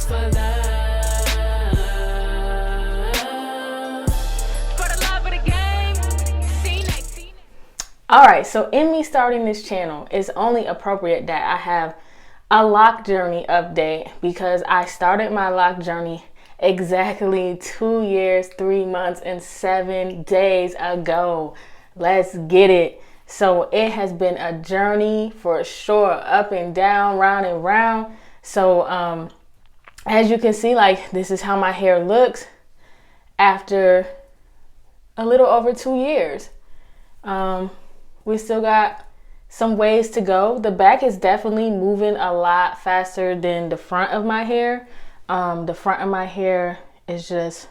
just for love. For the love of the game. All right, so in me starting this channel, it's only appropriate that I have a loc journey update, because I started my loc journey exactly 2 years, 3 months, and 7 days ago. Let's get it. So it has been a journey for sure, up and down, round and round. So as you can see, like, this is how my hair looks after a little over 2 years. We still got some ways to go. The back is definitely moving a lot faster than the front of my hair. The front of my hair is just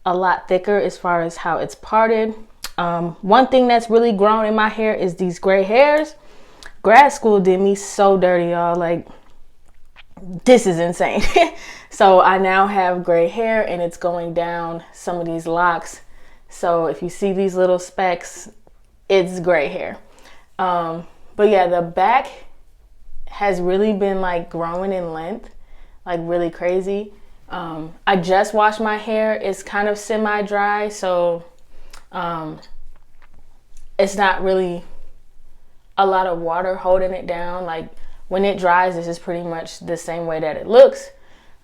a lot thicker as far as how it's parted. One thing that's really grown in my hair is these gray hairs. Grad school did me so dirty, y'all. Like, this is insane. So I now have gray hair, and it's going down some of these locks. So if you see these little specks, it's gray hair. But yeah, the back has really been like growing in length, like really crazy. I just washed my hair. It's kind of semi-dry, so it's not really a lot of water holding it down. Like, when it dries, this is pretty much the same way that it looks.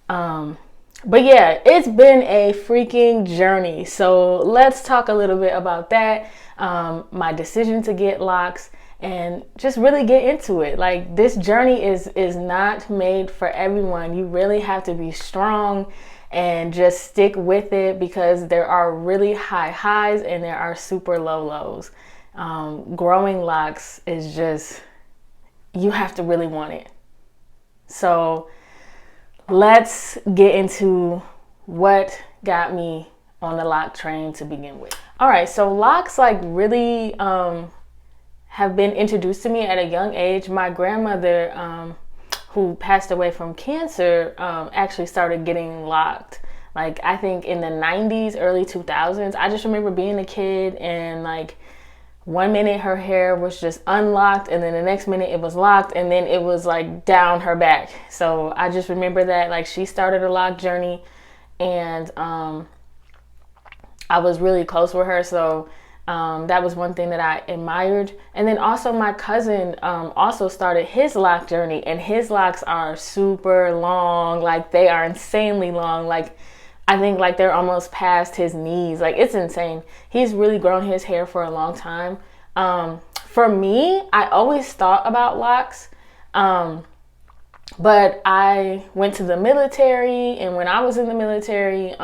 But yeah, it's been a freaking journey. So let's talk a little bit about that. My decision to get locks, and just really get into it. Like, this journey is not made for everyone. You really have to be strong and just stick with it, because there are really high highs and there are super low lows. Growing locks is just, you have to really want it. So let's get into what got me on the loc train to begin with. All right, so locks like really have been introduced to me at a young age. My grandmother, who passed away from cancer, actually started getting locked, like, I think in the 90s, early 2000s. I just remember being a kid, and like, one minute her hair was just unlocked, and then the next minute it was locked, and then it was like down her back. So I just remember that, like, she started a loc journey, and I was really close with her. So that was one thing that I admired. And then also my cousin also started his loc journey, and his locks are super long. Like, they are insanely long. Like, I think like they're almost past his knees. Like, it's insane. He's really grown his hair for a long time. For me, I always thought about locks, but I went to the military, and when I was in the military,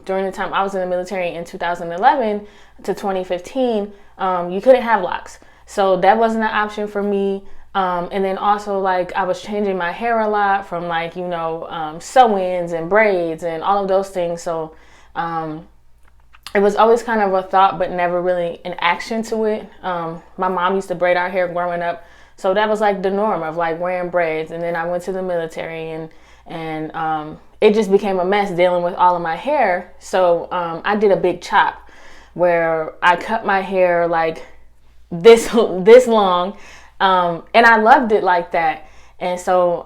during the time I was in the military in 2011 to 2015, you couldn't have locks. So that wasn't an option for me. And then also, like, I was changing my hair a lot from, like, you know, sew-ins and braids and all of those things. So it was always kind of a thought, but never really an action to it. My mom used to braid our hair growing up, so that was like the norm of like wearing braids. And then I went to the military, and it just became a mess dealing with all of my hair. So I did a big chop where I cut my hair like this long. And I loved it like that. And so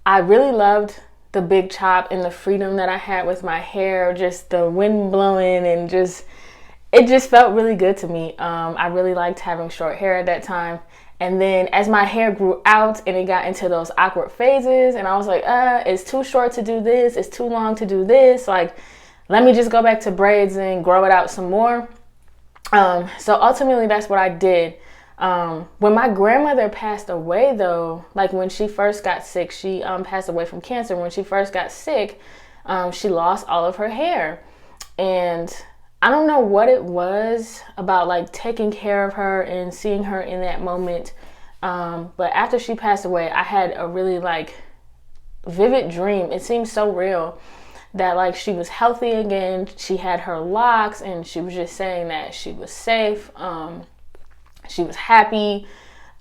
I really loved the big chop and the freedom that I had with my hair, just the wind blowing, and it just felt really good to me. I really liked having short hair at that time. And then as my hair grew out and it got into those awkward phases, and I was like, it's too short to do this, it's too long to do this, like, let me just go back to braids and grow it out some more. So ultimately that's what I did. When my grandmother passed away, though, like when she first got sick, she passed away from cancer. When she first got sick, she lost all of her hair. And I don't know what it was about like taking care of her and seeing her in that moment. But after she passed away, I had a really like vivid dream. It seemed so real that like she was healthy again. She had her locks, and she was just saying that she was safe. She was happy.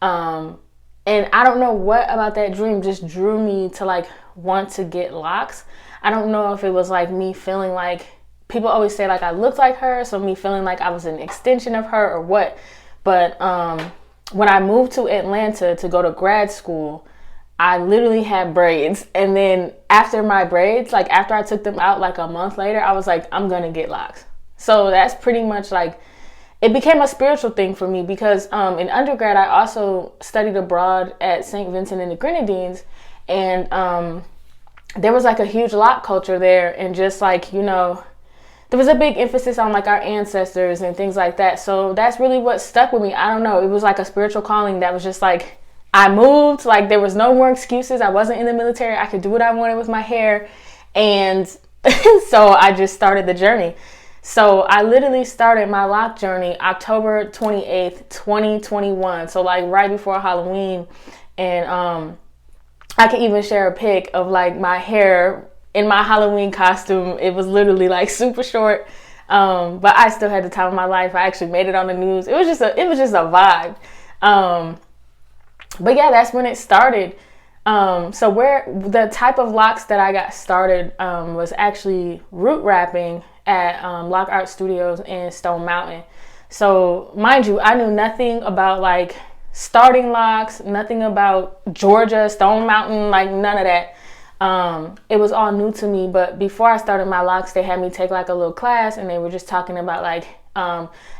And I don't know what about that dream just drew me to like want to get locks. I don't know if it was like me feeling like, people always say like I looked like her, so me feeling like I was an extension of her or what. But when I moved to Atlanta to go to grad school, I literally had braids. And then after my braids, like after I took them out like a month later, I was like, I'm gonna get locks. So that's pretty much like, it became a spiritual thing for me because in undergrad, I also studied abroad at St. Vincent and the Grenadines. And there was like a huge lock culture there. And just like, you know, there was a big emphasis on like our ancestors and things like that. So that's really what stuck with me. I don't know. It was like a spiritual calling that was just like, I moved, like there was no more excuses. I wasn't in the military. I could do what I wanted with my hair. And so I just started the journey. So I literally started my lock journey October 28th, 2021. So like right before Halloween. And I can even share a pic of like my hair in my Halloween costume. It was literally like super short. But I still had the time of my life. I actually made it on the news. It was just a vibe. But yeah, that's when it started. So where the type of locks that I got started was actually root wrapping at Loc Art Studios in Stone Mountain. So mind you, I knew nothing about like starting locks, nothing about Georgia, Stone Mountain, like none of that. It was all new to me. But before I started my locks, they had me take like a little class, and they were just talking about like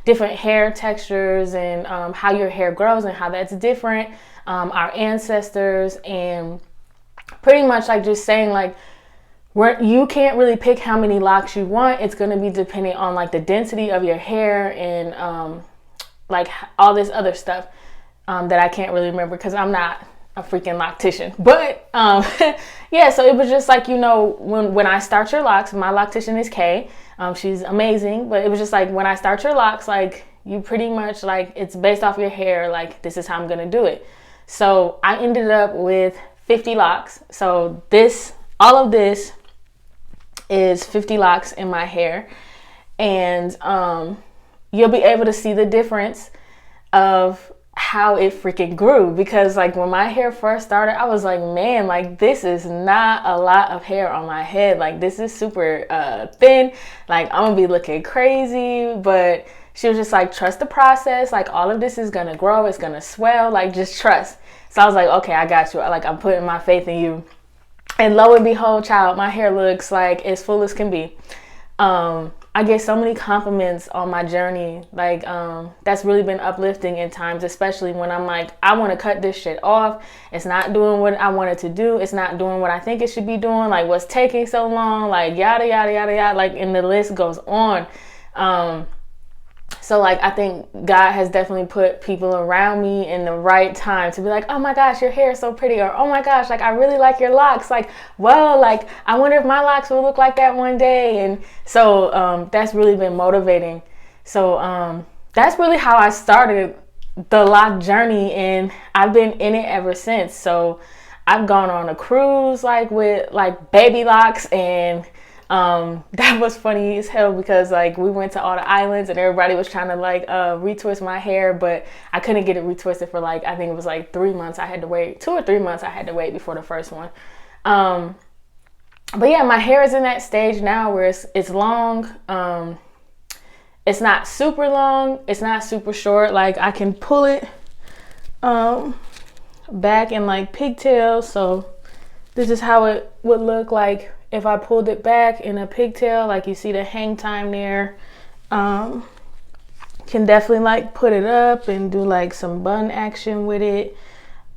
different hair textures and how your hair grows and how that's different, our ancestors, and pretty much like just saying like where you can't really pick how many locks you want. It's going to be depending on like the density of your hair and like all this other stuff that I can't really remember because I'm not a freaking loctician. But yeah, so it was just like, you know, when I start your locks, my loctician is Kay. She's amazing. But it was just like when I start your locks, like you pretty much like it's based off your hair. Like this is how I'm going to do it. So I ended up with 50 locks. So all of this is 50 locks in my hair. And you'll be able to see the difference of how it freaking grew, because like when my hair first started, I was like, man, like this is not a lot of hair on my head. Like this is super thin. Like I'm gonna be looking crazy. But she was just like, trust the process. Like all of this is gonna grow. It's gonna swell. Like just trust. So I was like, okay, I got you. Like I'm putting my faith in you. And lo and behold, child, my hair looks like as full as can be. I get so many compliments on my journey. Like, that's really been uplifting in times, especially when I'm like, I want to cut this shit off. It's not doing what I want it to do. It's not doing what I think it should be doing. Like, what's taking so long? Like, yada, yada, yada, yada. Like, and the list goes on. So, like, I think God has definitely put people around me in the right time to be like, oh my gosh, your hair is so pretty. Or, oh my gosh, like, I really like your locks. Like, well, like, I wonder if my locks will look like that one day. And so that's really been motivating. So that's really how I started the lock journey. And I've been in it ever since. So I've gone on a cruise, like, with, like, baby locks, and that was funny as hell because like we went to all the islands and everybody was trying to like retwist my hair, but I couldn't get it retwisted for like, I think it was like 3 months. I had to wait 2 or 3 months. I had to wait before the first one. But yeah, my hair is in that stage now where it's long. It's not super long. It's not super short. Like I can pull it back in like pigtails. So this is how it would look like if I pulled it back in a pigtail. Like you see the hang time there. Can definitely like put it up and do like some bun action with it.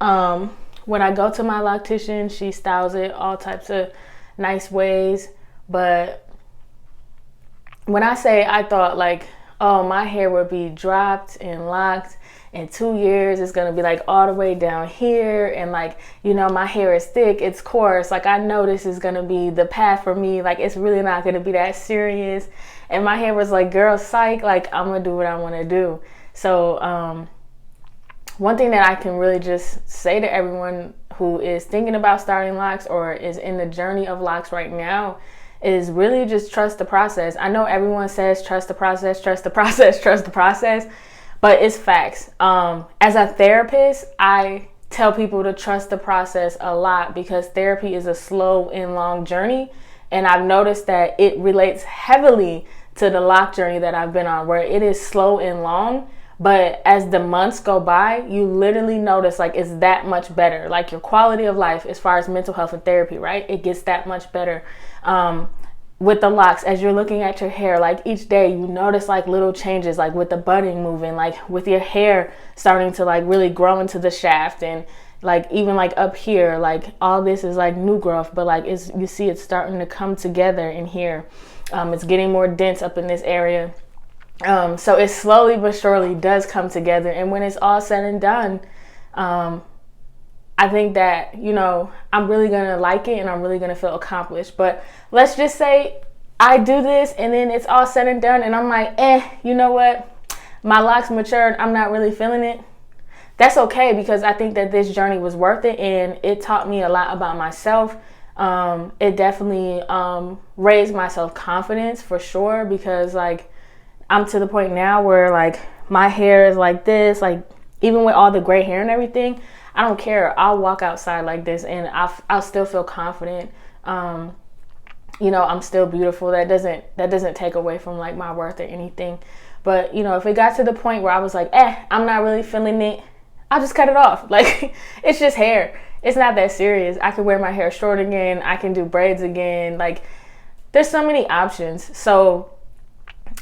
When I go to my loctician, she styles it all types of nice ways. But when I say I thought like, oh, my hair would be dropped and locked in 2 years, it's gonna be like all the way down here, and like, you know, my hair is thick, it's coarse, like I know this is gonna be the path for me, like it's really not gonna be that serious. And my hair was like, girl, psych, like I'm gonna do what I want to do. So one thing that I can really just say to everyone who is thinking about starting locks or is in the journey of locks right now is really just trust the process. I know everyone says trust the process, trust the process, trust the process, but it's facts. As a therapist, I tell people to trust the process a lot because therapy is a slow and long journey. And I've noticed that it relates heavily to the lock journey that I've been on, where it is slow and long, But as the months go by, you literally notice like it's that much better. Like your quality of life as far as mental health and therapy, right? It gets that much better. With the locks, as you're looking at your hair, like each day you notice like little changes, like with the budding moving, like with your hair starting to like really grow into the shaft, and like even like up here, like all this is like new growth, but like it's, you see it's starting to come together in here. It's getting more dense up in this area. So it slowly but surely does come together, and when it's all said and done, I think that, you know, I'm really gonna like it and I'm really gonna feel accomplished. But let's just say I do this and then it's all said and done and I'm like, you know what? My locks matured, I'm not really feeling it. That's okay, because I think that this journey was worth it and it taught me a lot about myself. It definitely raised my self-confidence for sure, because like I'm to the point now where like my hair is like this, like even with all the gray hair and everything, I don't care. I'll walk outside like this and I'll still feel confident. You know, I'm still beautiful. That doesn't take away from like my worth or anything. But you know, if it got to the point where I was like, I'm not really feeling it, I'll just cut it off. Like it's just hair. It's not that serious. I can wear my hair short again. I can do braids again. Like there's so many options. So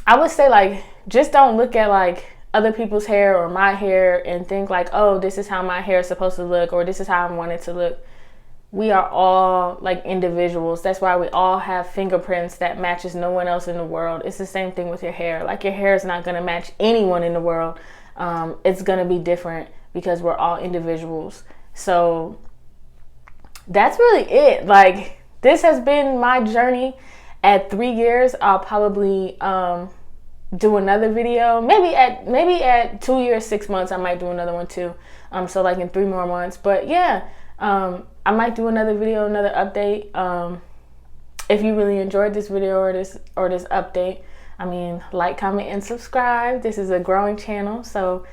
I would say like, just don't look at like other people's hair or my hair and think like, oh, this is how my hair is supposed to look, or this is how I want it to look. We are all like individuals. That's why we all have fingerprints that matches no one else in the world. It's the same thing with your hair. Like your hair is not going to match anyone in the world. It's going to be different because we're all individuals. So that's really it. Like this has been my journey. At 3 years, I'll probably do another video. Maybe at 2 years, 6 months, I might do another one too. So like in 3 more months. But yeah, I might do another video, another update. If you really enjoyed this video or this update, I mean, like, comment, and subscribe. This is a growing channel, so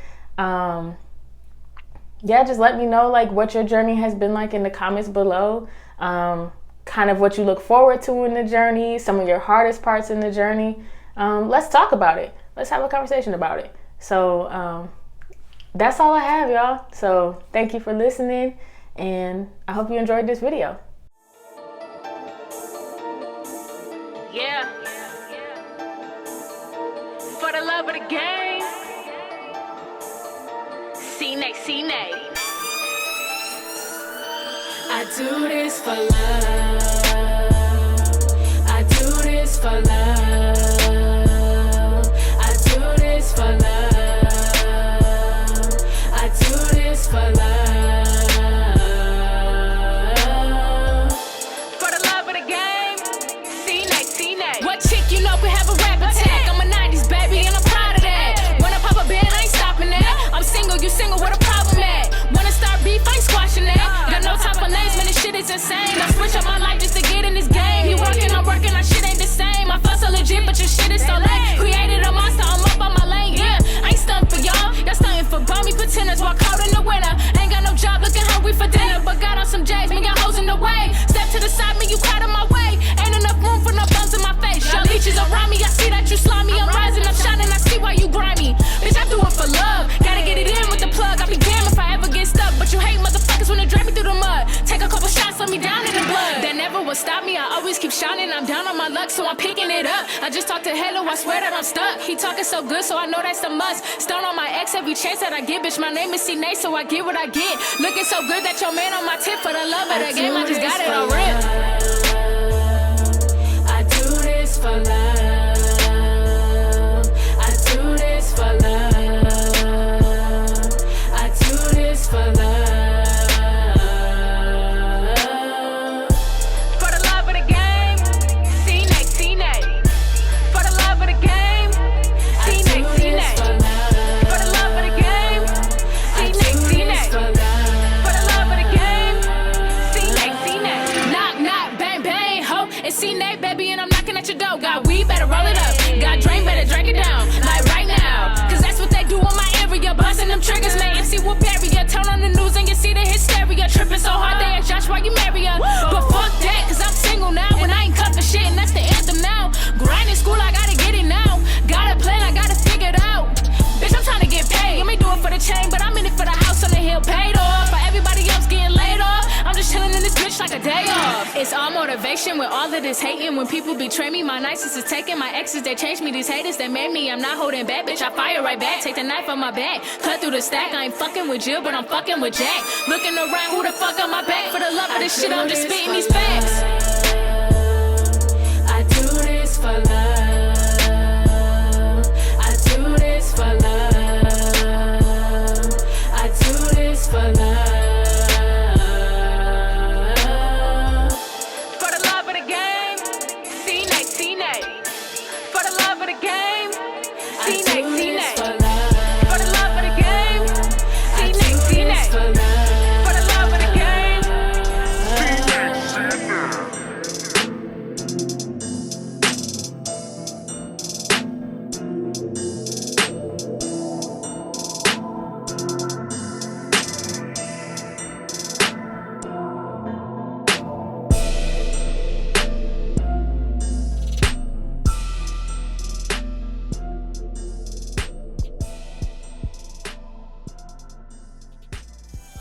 yeah, just let me know like what your journey has been like in the comments below. Kind of what you look forward to in the journey, some of your hardest parts in the journey. Let's talk about it. Let's have a conversation about it. So that's all I have, y'all. So thank you for listening, and I hope you enjoyed this video. Yeah. For the love of the game. C-Nate. I do this for love. I do this for love. I do this for love. I do this for love. For the love of the game. C-Nate. What chick you know could have a rap attack? I'm a 90s baby and I'm proud of that. Wanna pop a bed, I ain't stopping that. I'm single, you single, what a problem at? Wanna start beef, I ain't squashing that. Got no time for lanes, man, this shit is insane. I switch up my life just to get in this game. You working, I'm working, our shit ain't the same. I feel so legit, but your shit is so lame. Created a monster, I'm up on my lane, yeah. I ain't stunting for y'all, y'all stunting for bummy pretenders. Walk out in the winter, ain't got no job, looking hungry for dinner. But got on some J's, me got hoes in the way. Step to the side, me, you crowd in my way. Ain't enough room for no bumps in my face. Y'all leeches around me, I see that you slimy. I'm rising, I'm shining, I see why you grimy. Bitch, I do it for love, gotta get it in with the plug. I'll be damned if I ever get stuck, but you hate motherfuckers when they drag me through the mud. Take a couple shots, let me down in the blood. That never will stop me, I always keep shining. I'm down on my luck, so I'm picking it up. I just talked to Hello, I swear that I'm stuck. He talking so good, so I know that's a must. Stone on my ex every chance that I get, bitch. My name is C-Nate, so I get what I get. Looking so good that your man on my tip for the love of the game. I just got it on rip. I do this for love. I do this for love. I do this for love. For the love of the game, C-Nate. For the love of the game, C-Nate. For the love of the game, C-Nate. For the love of the game, C-Nate. day off. It's all motivation with all of this hating. When people betray me, my nicest is taken. My exes, they changed me. These haters, they made me. I'm not holding back, bitch. I fire right back. Take the knife on my back, cut through the stack. I ain't fucking with Jill, but I'm fucking with Jack. Looking around, who the fuck on my back? For the love of this shit, I'm just spitting these facts. I do this for love. I do this for love. I do this for love. For the love of the game, C-Nate, C-Nate. For the love of the game, C-Nate, C-Nate. For the love of the game, C-Nate, C-Nate. For the love of the game.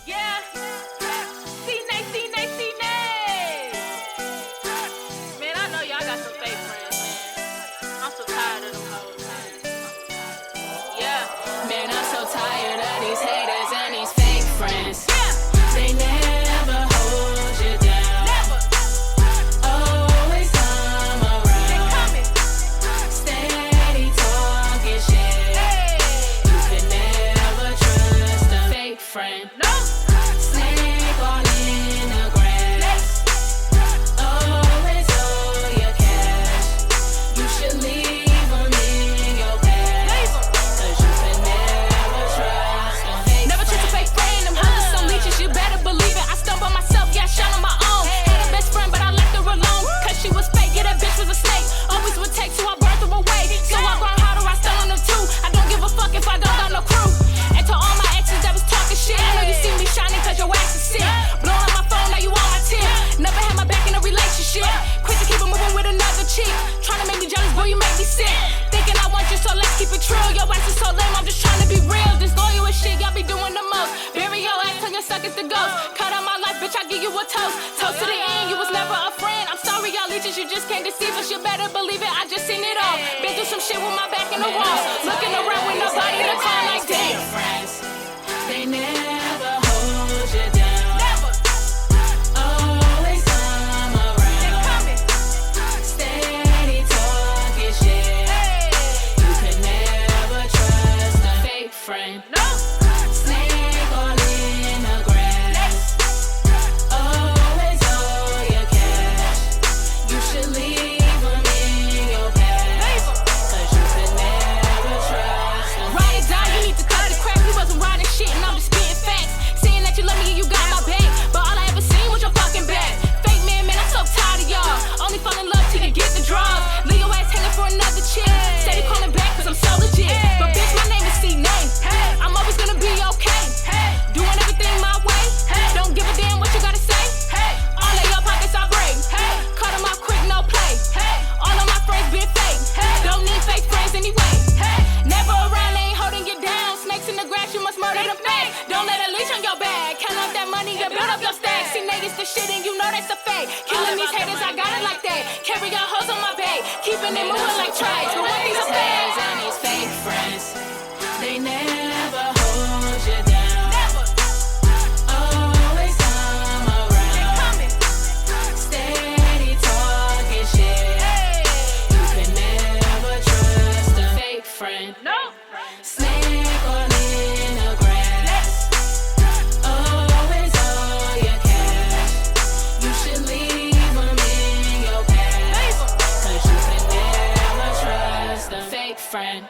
Yeah, C-Nate, C-Nate, C-Nate. Man, I know y'all got some fake friends, man. I'm so tired of them hoes, man. Yeah, Man, I'm so tired of these haters and these fake friends. yeah, They never hold you down. never. Always come They around. coming. Steady talking shit. Hey, You can never trust a fake friend. no. Snake all in the grass. Always owe your cash. You should leave them in your past. Leave 'em. 'Cause you can never trust a fake Never trust a friend. fake friend. Them hoes some leeches, you better believe it. I stumble myself, yeah, shot on my own. Had a best friend, but I left her alone. Cause she was fake, yeah, that bitch was a snake. Always would take, so I burned her away. So I learned how to ride still on them too. I don't give a fuck if I don't got no crew. And to all my exes that was talking shit, I know you see me shining cause your ass is sick. Blowing up my phone, now you on my tip. Never had my back in a relationship. Quick to keep it moving with another chick. Trying to make me jealous, boy, you make me sick. Thinking I want you, so let's keep it true. Your ass is so lame, I'm just trying to be real. Disloyal as shit, y'all be doing the most. Bury your ass till your suck is the ghost. Cut out my life, bitch, I give you a toast. Toast to the end, you was never a friend. I'm sorry, y'all leeches, you just can't deceive us. You better believe it, I just seen it all. Been through some shit with my back in the wall. Looking around with nobody to call like Your damn. friends, they never hold you down. Never. Always come They around. coming. Steady talking shit. Hey. You can never trust a fake friend. No. Snake all in the grass. Always owe your cash. You should leave them in your past. Leave 'em. 'Cause you can never trust a Ride or fake die, you need to cut the crap. You wasn't riding shit, and I'm just spitting facts. Saying that you love me and you got my back, but all I ever seen was your fucking back. Fake man, I'm so tired of y'all. Only fall in love till you get the draws. Leave your ass hanging for another chick. Steady calling back cause I'm so legit. But bitch, my name is C-Nate. I'm always gonna be okay. Doing everything my way. Don't give a damn what you gotta say. All of your pockets I break. Cut them off quick, no play. All of my friends been fake. Don't need fake friends anyway. Never around, they ain't holding you down. Snakes in the grass, you must murder them fake. Don't let a leash on your back. Count up that money and build up your stack. See niggas the shit and you know that's a fake. Killing these haters, I got it like that. Carry your hoes on my back. Keeping it moving like tracks. But one thing's a fact. and these fake friends, they never hold you down. Never. Always come around. Coming. Steady talking shit. Hey. You can never trust a fake friend. No. Snake all in the grass. Always owe your cash. You should leave them in your past. Leave 'em. 'Cause you can never trust a fake friend.